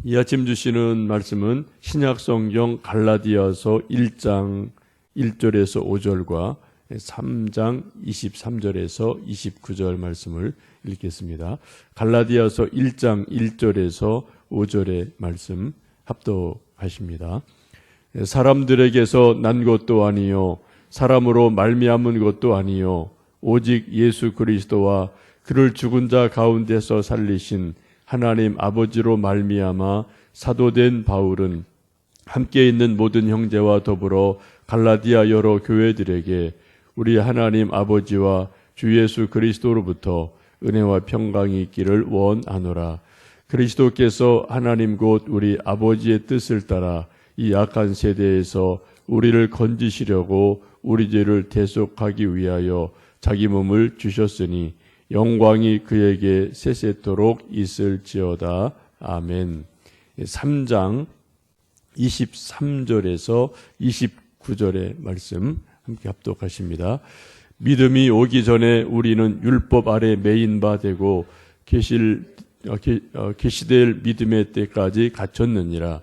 이 아침 주시는 말씀은 신약성경 갈라디아서 1장 1절에서 5절과 3장 23절에서 29절 말씀을 읽겠습니다. 갈라디아서 1장 1절에서 5절의 말씀 합독하십니다. 사람들에게서 난 것도 아니요 사람으로 말미암은 것도 아니요 오직 예수 그리스도와 그를 죽은 자 가운데서 살리신 하나님 아버지로 말미암아 사도된 바울은 함께 있는 모든 형제와 더불어 갈라디아 여러 교회들에게 우리 하나님 아버지와 주 예수 그리스도로부터 은혜와 평강이 있기를 원하노라. 그리스도께서 하나님 곧 우리 아버지의 뜻을 따라 이 악한 세대에서 우리를 건지시려고 우리 죄를 대속하기 위하여 자기 몸을 주셨으니 영광이 그에게 세세토록 있을지어다. 아멘. 3장 23절에서 29절의 말씀 함께 합독하십니다. 믿음이 오기 전에 우리는 율법 아래 매인 바 되고 계시될 믿음의 때까지 갇혔느니라.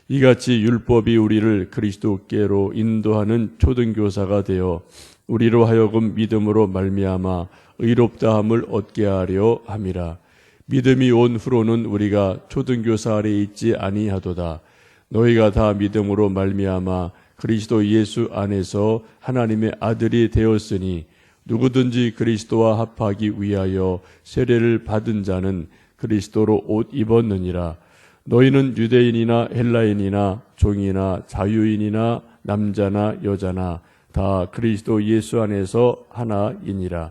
이같이 율법이 우리를 그리스도께로 인도하는 초등교사가 되어 우리로 하여금 믿음으로 말미암아 의롭다함을 얻게 하려 함이라. 믿음이 온 후로는 우리가 초등교사 아래 있지 아니하도다. 너희가 다 믿음으로 말미암아 그리스도 예수 안에서 하나님의 아들이 되었으니 누구든지 그리스도와 합하기 위하여 세례를 받은 자는 그리스도로 옷 입었느니라. 너희는 유대인이나 헬라인이나 종이나 자유인이나 남자나 여자나 다 그리스도 예수 안에서 하나이니라.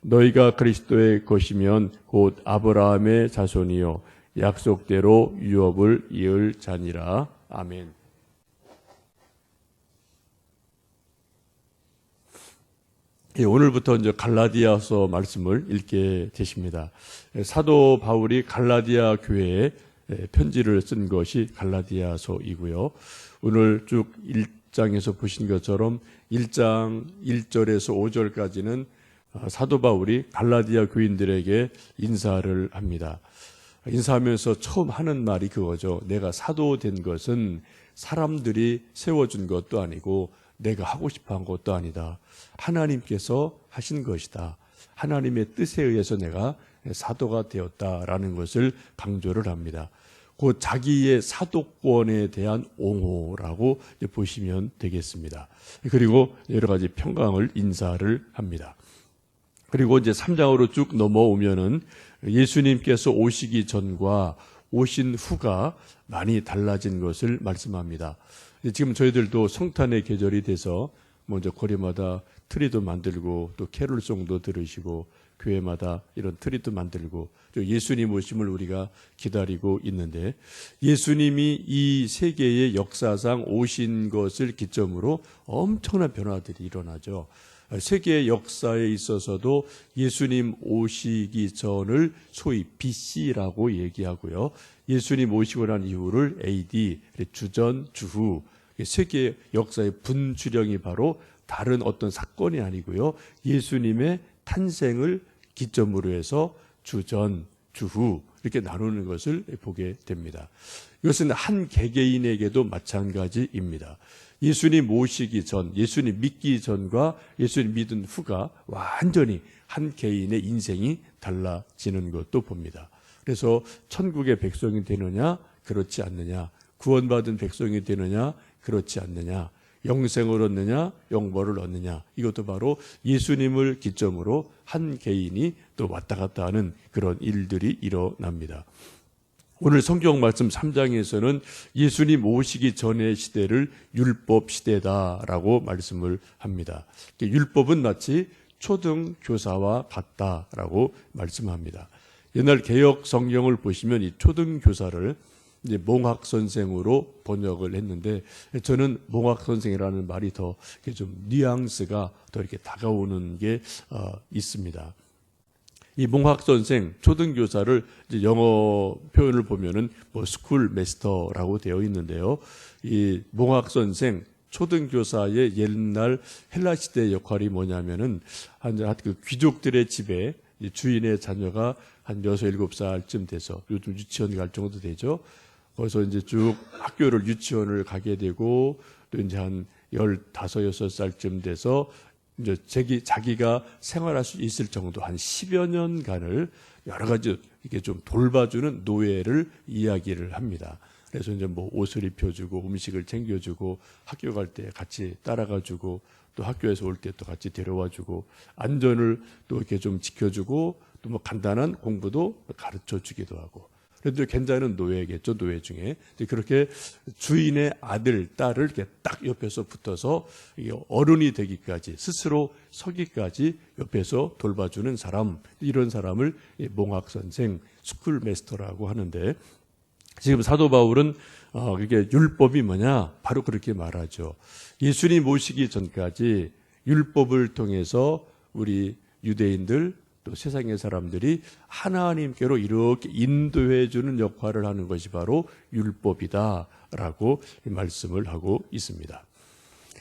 너희가 그리스도의 것이면 곧 아브라함의 자손이요 약속대로 유업을 이을 자니라. 아멘. 오늘부터 이제 갈라디아서 말씀을 읽게 되십니다. 사도 바울이 갈라디아 교회에 편지를 쓴 것이 갈라디아서이고요. 오늘 쭉 1장에서 보신 것처럼 1장 1절에서 5절까지는 사도 바울이 갈라디아 교인들에게 인사를 합니다. 인사하면서 처음 하는 말이 그거죠. 내가 사도 된 것은 사람들이 세워준 것도 아니고 내가 하고 싶어 한 것도 아니다. 하나님께서 하신 것이다. 하나님의 뜻에 의해서 내가 사도가 되었다라는 것을 강조를 합니다. 곧 자기의 사도권에 대한 옹호라고 보시면 되겠습니다. 그리고 여러 가지 평강을 인사를 합니다. 그리고 이제 3장으로 쭉 넘어오면은 예수님께서 오시기 전과 오신 후가 많이 달라진 것을 말씀합니다. 지금 저희들도 성탄의 계절이 돼서 먼저 거리마다 트리도 만들고 또 캐롤송도 들으시고 교회마다 이런 트리도 만들고 예수님 오심을 우리가 기다리고 있는데 예수님이 이 세계의 역사상 오신 것을 기점으로 엄청난 변화들이 일어나죠. 세계의 역사에 있어서도 예수님 오시기 전을 소위 BC라고 얘기하고요. 예수님 오시고 난 이후를 AD, 주전, 주후. 세계 역사의 분주령이 바로 다른 어떤 사건이 아니고요. 예수님의 탄생을 기점으로 해서 주전, 주후 이렇게 나누는 것을 보게 됩니다. 이것은 한 개개인에게도 마찬가지입니다. 예수님 오시기 전, 예수님 믿기 전과 예수님 믿은 후가 완전히 한 개인의 인생이 달라지는 것도 봅니다. 그래서 천국의 백성이 되느냐, 그렇지 않느냐, 구원받은 백성이 되느냐, 그렇지 않느냐, 영생을 얻느냐, 영벌을 얻느냐, 이것도 바로 예수님을 기점으로 한 개인이 또 왔다 갔다 하는 그런 일들이 일어납니다. 오늘 성경 말씀 3장에서는 예수님 오시기 전의 시대를 율법 시대다라고 말씀을 합니다. 율법은 마치 초등교사와 같다라고 말씀합니다. 옛날 개역 성경을 보시면 이 초등교사를 이제 몽학 선생으로 번역을 했는데 저는 몽학 선생이라는 말이 더 좀 뉘앙스가 더 이렇게 다가오는 게 있습니다. 이 몽학 선생 초등교사를 이제 영어 표현을 보면은 뭐 스쿨 메스터라고 되어 있는데요. 이 몽학 선생 초등교사의 옛날 헬라 시대 역할이 뭐냐면은 그 귀족들의 집에 주인의 자녀가 한 6, 7살쯤 돼서 요즘 유치원 갈 정도 되죠. 거기서 이제 쭉 학교를 유치원을 가게 되고 또 이제 한 15, 6살쯤 돼서 이제 자기가 생활할 수 있을 정도 한 10여 년간을 여러 가지 이렇게 좀 돌봐주는 노예를 이야기를 합니다. 그래서 이제 뭐 옷을 입혀주고 음식을 챙겨주고 학교 갈 때 같이 따라가주고 또 학교에서 올 때 또 같이 데려와주고 안전을 또 이렇게 좀 지켜주고 또 뭐 간단한 공부도 가르쳐 주기도 하고. 그래도 괜찮은 노예겠죠, 노예 중에. 그렇게 주인의 아들, 딸을 이렇게 딱 옆에서 붙어서 어른이 되기까지, 스스로 서기까지 옆에서 돌봐주는 사람, 이런 사람을 몽학선생, 스쿨메스터라고 하는데, 지금 사도 바울은 그게 율법이 뭐냐? 바로 그렇게 말하죠. 예수님 오시기 전까지 율법을 통해서 우리 유대인들, 또 세상의 사람들이 하나님께로 이렇게 인도해 주는 역할을 하는 것이 바로 율법이다라고 말씀을 하고 있습니다.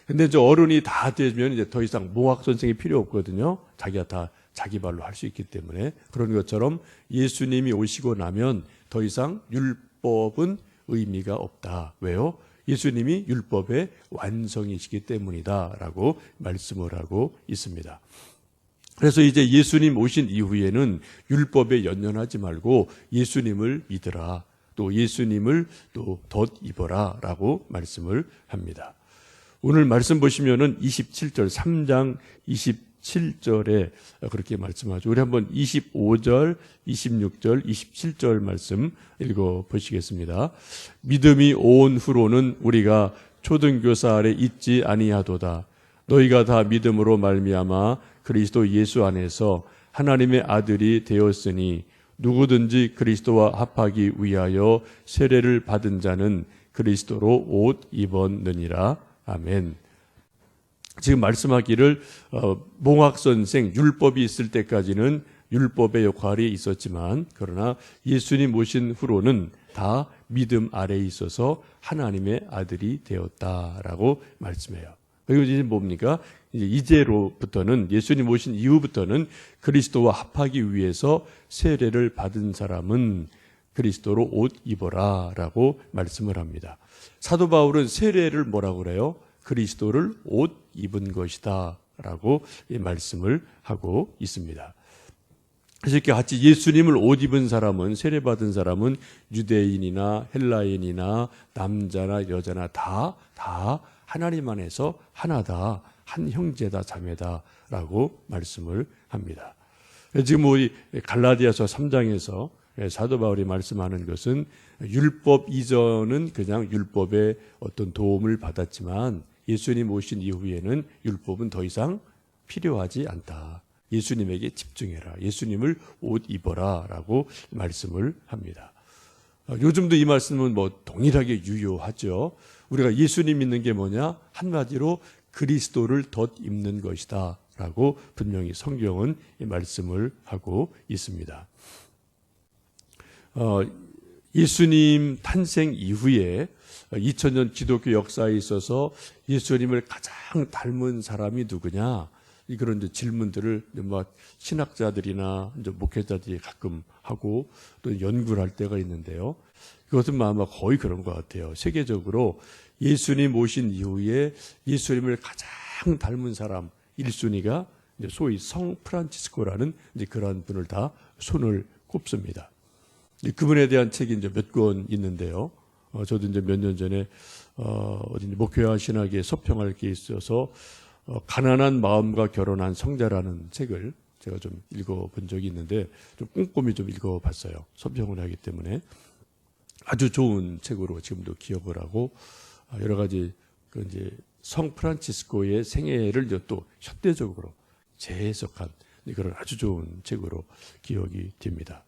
근데 이제 어른이 다 되면 이제 더 이상 몽학 선생이 필요 없거든요. 자기가 다 자기 발로 할 수 있기 때문에. 그런 것처럼 예수님이 오시고 나면 더 이상 율법은 의미가 없다. 왜요? 예수님이 율법의 완성이시기 때문이다라고 말씀을 하고 있습니다. 그래서 이제 예수님 오신 이후에는 율법에 연연하지 말고 예수님을 믿으라. 또 예수님을 또 덧입어라 라고 말씀을 합니다. 오늘 말씀 보시면은 27절, 3장 27절에 그렇게 말씀하죠. 우리 한번 25절, 26절, 27절 말씀 읽어 보시겠습니다. 믿음이 온 후로는 우리가 초등교사 아래 있지 아니하도다. 너희가 다 믿음으로 말미암아 그리스도 예수 안에서 하나님의 아들이 되었으니 누구든지 그리스도와 합하기 위하여 세례를 받은 자는 그리스도로 옷 입었느니라. 아멘. 지금 말씀하기를 몽학선생 율법이 있을 때까지는 율법의 역할이 있었지만 그러나 예수님 오신 후로는 다 믿음 아래에 있어서 하나님의 아들이 되었다라고 말씀해요. 그리고 이제 뭡니까? 이제로부터는 예수님 오신 이후부터는 그리스도와 합하기 위해서 세례를 받은 사람은 그리스도로 옷 입어라라고 말씀을 합니다. 사도 바울은 세례를 뭐라고 그래요? 그리스도를 옷 입은 것이다라고 말씀을 하고 있습니다. 그래서 이렇게 같이 예수님을 옷 입은 사람은, 세례 받은 사람은 유대인이나 헬라인이나 남자나 여자나 다 하나님 안에서 하나다, 한 형제다, 자매다라고 말씀을 합니다. 지금 우리 갈라디아서 3장에서 사도 바울이 말씀하는 것은 율법 이전은 그냥 율법의 어떤 도움을 받았지만 예수님 오신 이후에는 율법은 더 이상 필요하지 않다. 예수님에게 집중해라. 예수님을 옷 입어라 라고 말씀을 합니다. 요즘도 이 말씀은 뭐 동일하게 유효하죠. 우리가 예수님 믿는 게 뭐냐? 한마디로 그리스도를 덧입는 것이다 라고 분명히 성경은 이 말씀을 하고 있습니다. 예수님 탄생 이후에 2000년 기독교 역사에 있어서 예수님을 가장 닮은 사람이 누구냐? 그런 이제 질문들을 뭐 신학자들이나 이제 목회자들이 가끔 하고 또 연구를 할 때가 있는데요. 그것은 아마 거의 그런 것 같아요. 세계적으로 예수님 오신 이후에 예수님을 가장 닮은 사람 1순위가 소위 성 프란치스코라는 이제 그러한 분을 다 손을 꼽습니다. 그분에 대한 책이 이제 몇 권 있는데요. 저도 이제 몇 년 전에 어디 목회와 신학에 서평할 게 있어서 가난한 마음과 결혼한 성자라는 책을 제가 좀 읽어본 적이 있는데 좀 꼼꼼히 좀 읽어봤어요. 서평을 하기 때문에 아주 좋은 책으로 지금도 기억을 하고 여러 가지 그 이제 성 프란치스코의 생애를 이제 또 현대적으로 재해석한 그런 아주 좋은 책으로 기억이 됩니다.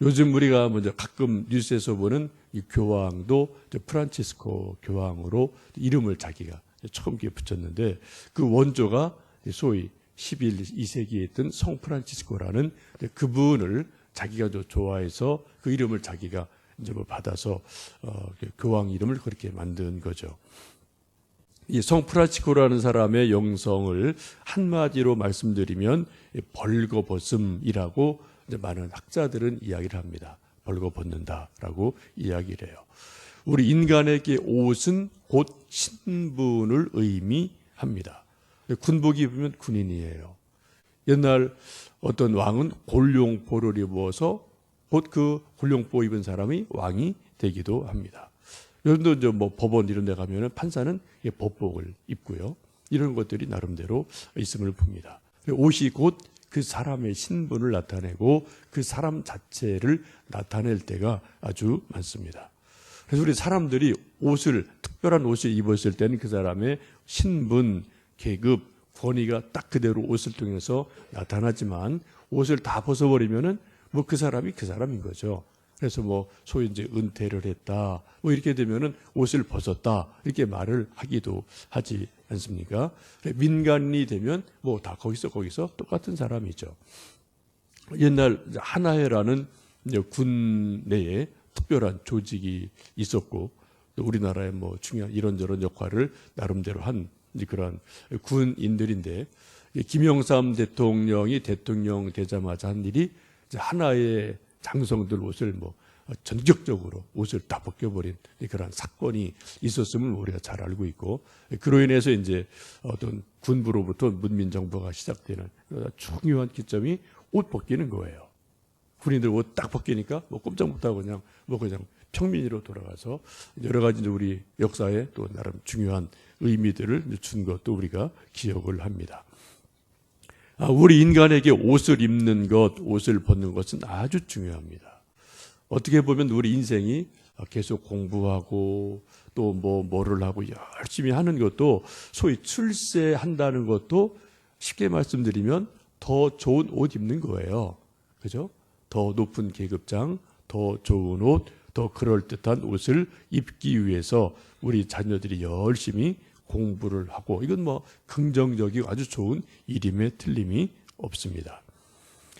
요즘 우리가 먼저 가끔 뉴스에서 보는 이 교황도 프란치스코 교황으로 이름을 자기가 처음 붙였는데 그 원조가 소위 12세기에 있던 성 프란치스코라는 그분을 자기가 좋아해서 그 이름을 자기가 이제 뭐 받아서 교황 이름을 그렇게 만든 거죠. 이 성 프란치스코라는 사람의 영성을 한마디로 말씀드리면 벌거벗음이라고 이제 많은 학자들은 이야기를 합니다. 벌거벗는다라고 이야기를 해요. 우리 인간에게 옷은 곧 신분을 의미합니다. 군복 입으면 군인이에요. 옛날 어떤 왕은 골룡포를 입어서 곧 그 골룡포 입은 사람이 왕이 되기도 합니다. 요즘도 이제 뭐 법원 이런 데 가면은 판사는 법복을 입고요. 이런 것들이 나름대로 있음을 봅니다. 옷이 곧 그 사람의 신분을 나타내고 그 사람 자체를 나타낼 때가 아주 많습니다. 그래서 우리 사람들이 특별한 옷을 입었을 때는 그 사람의 신분, 계급, 권위가 딱 그대로 옷을 통해서 나타나지만 옷을 다 벗어버리면은 뭐 그 사람이 그 사람인 거죠. 그래서 뭐 소위 이제 은퇴를 했다, 뭐 이렇게 되면은 옷을 벗었다 이렇게 말을 하기도 하지 않습니까? 민간인이 되면 뭐 다 거기서 똑같은 사람이죠. 옛날 하나회라는 군 내에 특별한 조직이 있었고 우리나라의 뭐 중요한 이런저런 역할을 나름대로 한 그런 군인들인데 김영삼 대통령이 대통령 되자마자 한 일이 하나의 장성들 옷을 뭐 전격적으로 옷을 다 벗겨버린 그런 사건이 있었음을 우리가 잘 알고 있고 그로 인해서 이제 어떤 군부로부터 문민정부가 시작되는 중요한 기점이 옷 벗기는 거예요. 군인들 옷 딱 벗기니까 뭐 꼼짝 못하고 그냥 평민으로 돌아가서 여러 가지 우리 역사에 또 나름 중요한 의미들을 준 것도 우리가 기억을 합니다. 우리 인간에게 옷을 입는 것, 옷을 벗는 것은 아주 중요합니다. 어떻게 보면 우리 인생이 계속 공부하고 또 뭐를 하고 열심히 하는 것도 소위 출세한다는 것도 쉽게 말씀드리면 더 좋은 옷 입는 거예요. 그죠? 더 높은 계급장, 더 좋은 옷, 더 그럴듯한 옷을 입기 위해서 우리 자녀들이 열심히 공부를 하고 이건 뭐 긍정적이고 아주 좋은 일임에 틀림이 없습니다.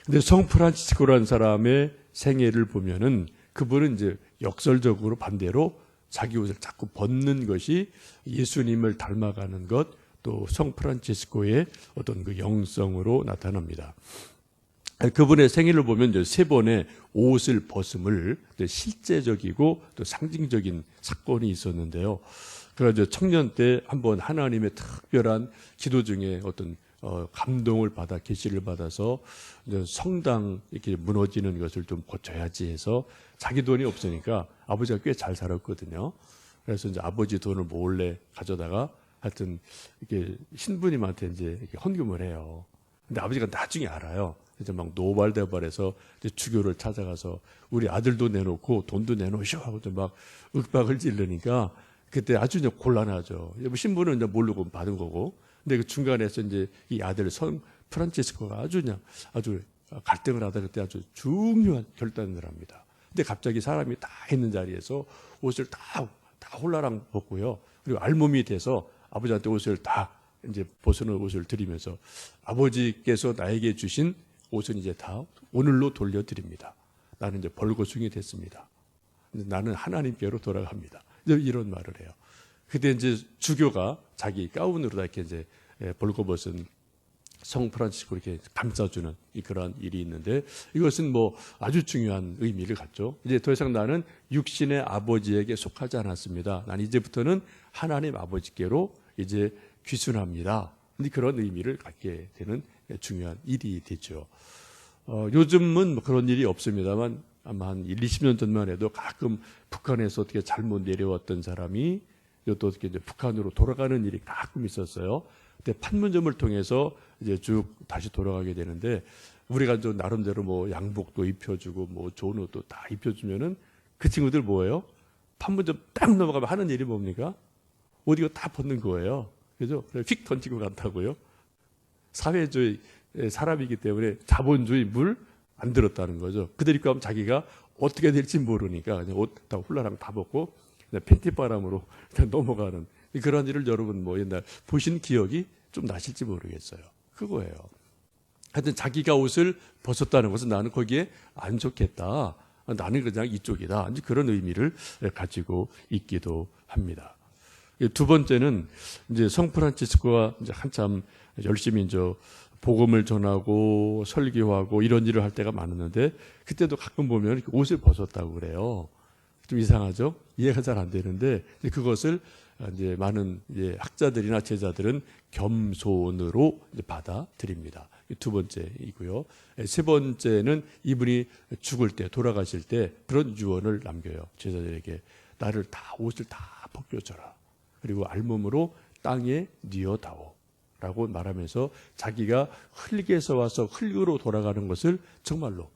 근데 성 프란치스코라는 사람의 생애를 보면은 그분은 이제 역설적으로 반대로 자기 옷을 자꾸 벗는 것이 예수님을 닮아가는 것, 또 성 프란치스코의 어떤 그 영성으로 나타납니다. 그분의 생애를 보면 이제 3번의 옷을 벗음을 실제적이고 또 상징적인 사건이 있었는데요. 그래서 청년 때 한번 하나님의 특별한 기도 중에 어떤 감동을 받아 계시를 받아서 성당 이렇게 무너지는 것을 좀 고쳐야지 해서 자기 돈이 없으니까 아버지가 꽤 잘 살았거든요. 그래서 이제 아버지 돈을 몰래 가져다가 하여튼 이렇게 신부님한테 이제 이렇게 헌금을 해요. 근데 아버지가 나중에 알아요. 이제 막 노발대발해서 주교를 찾아가서 우리 아들도 내놓고 돈도 내놓으셔 하고 막 윽박을 지르니까 그때 아주 이제 곤란하죠. 신부는 이제 모르고 받은 거고. 근데 그 중간에서 이제 이 아들 성 프란치스코가 아주 갈등을 하다 그때 아주 중요한 결단을 합니다. 근데 갑자기 사람이 다 있는 자리에서 옷을 다 홀라랑 벗고요. 그리고 알몸이 돼서 아버지한테 옷을 다 이제 벗어놓은 옷을 드리면서 아버지께서 나에게 주신 옷은 이제 다 오늘로 돌려드립니다. 나는 이제 벌거숭이 됐습니다. 나는 하나님께로 돌아갑니다. 이런 말을 해요. 그때 이제 주교가 자기 가운으로 다 이렇게 이제 벌거벗은 성 프란치스코 이렇게 감싸주는 그러한 일이 있는데 이것은 뭐 아주 중요한 의미를 갖죠. 이제 더 이상 나는 육신의 아버지에게 속하지 않았습니다. 난 이제부터는 하나님 아버지께로 이제 귀순합니다. 그런 의미를 갖게 되는 중요한 일이 되죠. 요즘은 그런 일이 없습니다만 아마 한 20년 전만 해도 가끔 북한에서 어떻게 잘못 내려왔던 사람이 또 어떻게 이제 북한으로 돌아가는 일이 가끔 있었어요. 그때 판문점을 통해서 이제 쭉 다시 돌아가게 되는데 우리가 좀 나름대로 뭐 양복도 입혀주고 뭐 좋은 옷도 다 입혀주면은 그 친구들 뭐예요? 판문점 딱 넘어가면 하는 일이 뭡니까? 옷 이거 다 벗는 거예요. 그죠? 휙 던지고 간다고요. 사회주의 사람이기 때문에 자본주의 물 안 들었다는 거죠. 그들 입고 하면 자기가 어떻게 될지 모르니까 그냥 옷 다 훌라랑 다 벗고 그냥 팬티 바람으로 그냥 넘어가는 그런 일을 여러분 뭐 옛날 보신 기억이 좀 나실지 모르겠어요. 그거예요. 하여튼 자기가 옷을 벗었다는 것은 나는 거기에 안 좋겠다. 나는 그냥 이쪽이다. 이제 그런 의미를 가지고 있기도 합니다. 두 번째는 이제 성 프란치스코가 이제 한참 열심히 이제 복음을 전하고 설교하고 이런 일을 할 때가 많았는데 그때도 가끔 보면 옷을 벗었다고 그래요. 좀 이상하죠? 이해가 잘 안 되는데 그것을 이제 많은 이제 학자들이나 제자들은 겸손으로 이제 받아들입니다. 두 번째이고요. 세 번째는 이분이 죽을 때, 돌아가실 때 그런 유언을 남겨요. 제자들에게 나를 다 옷을 다 벗겨줘라. 그리고 알몸으로 땅에 뉘어다오. 라고 말하면서 자기가 흙에서 와서 흙으로 돌아가는 것을 정말로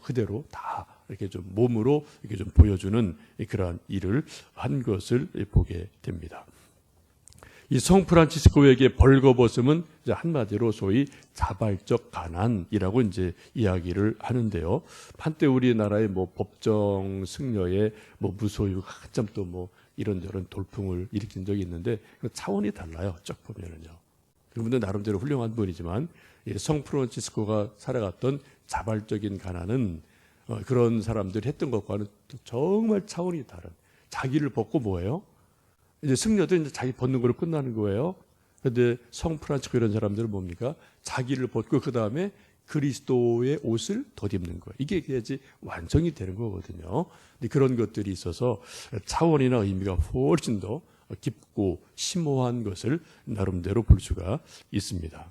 그대로 다 이렇게 좀 몸으로 이렇게 좀 보여주는 그러한 일을 한 것을 보게 됩니다. 이 성 프란치스코에게 벌거벗음은 이제 한마디로 소위 자발적 가난이라고 이제 이야기를 하는데요. 한때 우리나라의 뭐 법정 승려의 뭐 무소유가 한참 또 뭐 이런저런 돌풍을 일으킨 적이 있는데 차원이 달라요. 쭉 보면은요. 그분도 나름대로 훌륭한 분이지만 성 프란치스코가 살아갔던 자발적인 가난은 그런 사람들이 했던 것과는 정말 차원이 다른. 자기를 벗고 뭐예요? 이제 승려도 이제 자기 벗는 걸로 끝나는 거예요. 그런데 성 프란치스코 이런 사람들은 뭡니까? 자기를 벗고 그 다음에 그리스도의 옷을 덧입는 거예요. 이게 해야지 완성이 되는 거거든요. 근데 그런 것들이 있어서 차원이나 의미가 훨씬 더 깊고 심오한 것을 나름대로 볼 수가 있습니다.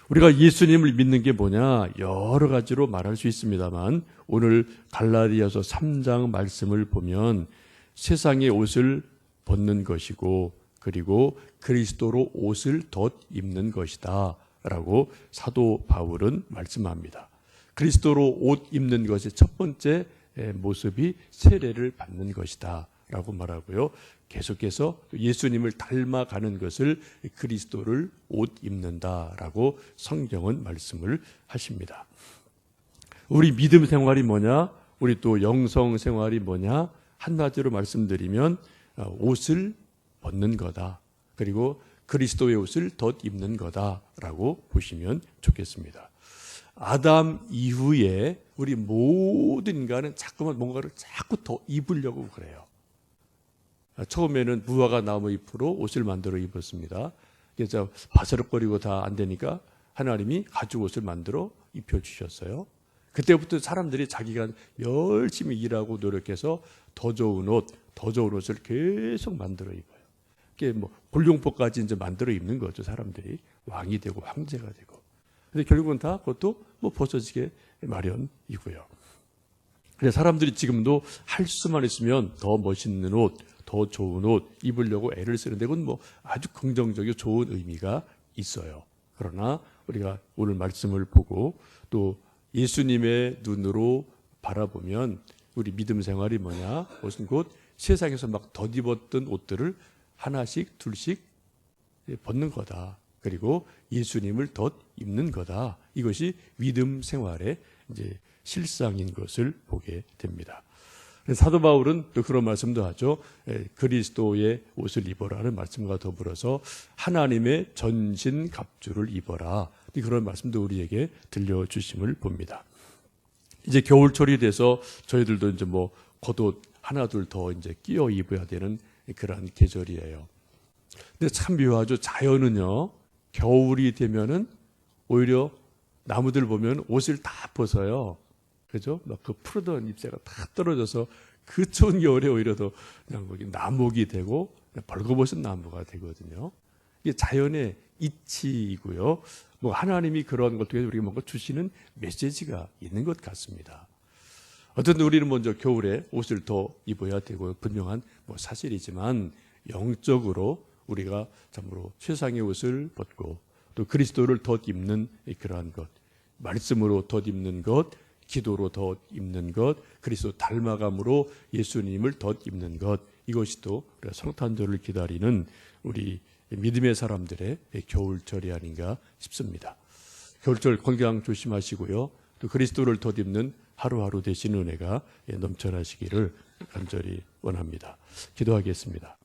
우리가 예수님을 믿는 게 뭐냐? 여러 가지로 말할 수 있습니다만 오늘 갈라디아서 3장 말씀을 보면 세상의 옷을 벗는 것이고 그리고 그리스도로 옷을 덧입는 것이다 라고 사도 바울은 말씀합니다. 그리스도로 옷 입는 것의 첫 번째 모습이 세례를 받는 것이다 라고 말하고요. 계속해서 예수님을 닮아가는 것을 그리스도를 옷 입는다라고 성경은 말씀을 하십니다. 우리 믿음 생활이 뭐냐? 우리 또 영성 생활이 뭐냐? 한마디로 말씀드리면 옷을 벗는 거다. 그리고 그리스도의 옷을 덧 입는 거다라고 보시면 좋겠습니다. 아담 이후에 우리 모든 인간은 자꾸만 뭔가를 자꾸 더 입으려고 그래요. 처음에는 무화과 나무 잎으로 옷을 만들어 입었습니다. 그래서 바스락거리고 다 안 되니까 하나님이 가죽 옷을 만들어 입혀주셨어요. 그때부터 사람들이 자기가 열심히 일하고 노력해서 더 좋은 옷을 계속 만들어 입어요. 그게 뭐 골룡포까지 이제 만들어 입는 거죠. 사람들이 왕이 되고 황제가 되고. 근데 결국은 다 그것도 뭐 벗어지게 마련이고요. 그래서 사람들이 지금도 할 수만 있으면 더 멋있는 옷, 더 좋은 옷 입으려고 애를 쓰는데 그건 뭐 아주 긍정적이고 좋은 의미가 있어요. 그러나 우리가 오늘 말씀을 보고 또 예수님의 눈으로 바라보면 우리 믿음 생활이 뭐냐? 무슨 곧 세상에서 막 덧입었던 옷들을 하나씩 둘씩 벗는 거다. 그리고 예수님을 덧 입는 거다. 이것이 믿음 생활의 이제 실상인 것을 보게 됩니다. 사도 바울은 또 그런 말씀도 하죠. 그리스도의 옷을 입어라는 말씀과 더불어서 하나님의 전신 갑주를 입어라. 그런 말씀도 우리에게 들려주심을 봅니다. 이제 겨울철이 돼서 저희들도 이제 뭐 겉옷 하나둘 더 이제 끼워 입어야 되는 그러한 계절이에요. 근데 참 묘하죠. 자연은요, 겨울이 되면은 오히려 나무들 보면 옷을 다 벗어요. 그죠? 막 그 푸르던 잎새가 다 떨어져서 그 추운 겨울에 오히려 더 그냥 거기 나목이 되고 벌거벗은 나무가 되거든요. 이게 자연의 이치이고요. 뭐 하나님이 그런 것 통해서 우리가 뭔가 주시는 메시지가 있는 것 같습니다. 어쨌든 우리는 먼저 겨울에 옷을 더 입어야 되고 분명한 뭐 사실이지만 영적으로 우리가 참으로 세상의 옷을 벗고 또 그리스도를 덧 입는 그러한 것, 말씀으로 덧 입는 것, 기도로 덧 입는 것, 그리스도 닮아감으로 예수님을 덧 입는 것, 이것이 또 성탄절을 기다리는 우리 믿음의 사람들의 겨울철이 아닌가 싶습니다. 겨울철 건강 조심하시고요. 또 그리스도를 덧 입는 하루하루 되신 은혜가 넘쳐나시기를 간절히 원합니다. 기도하겠습니다.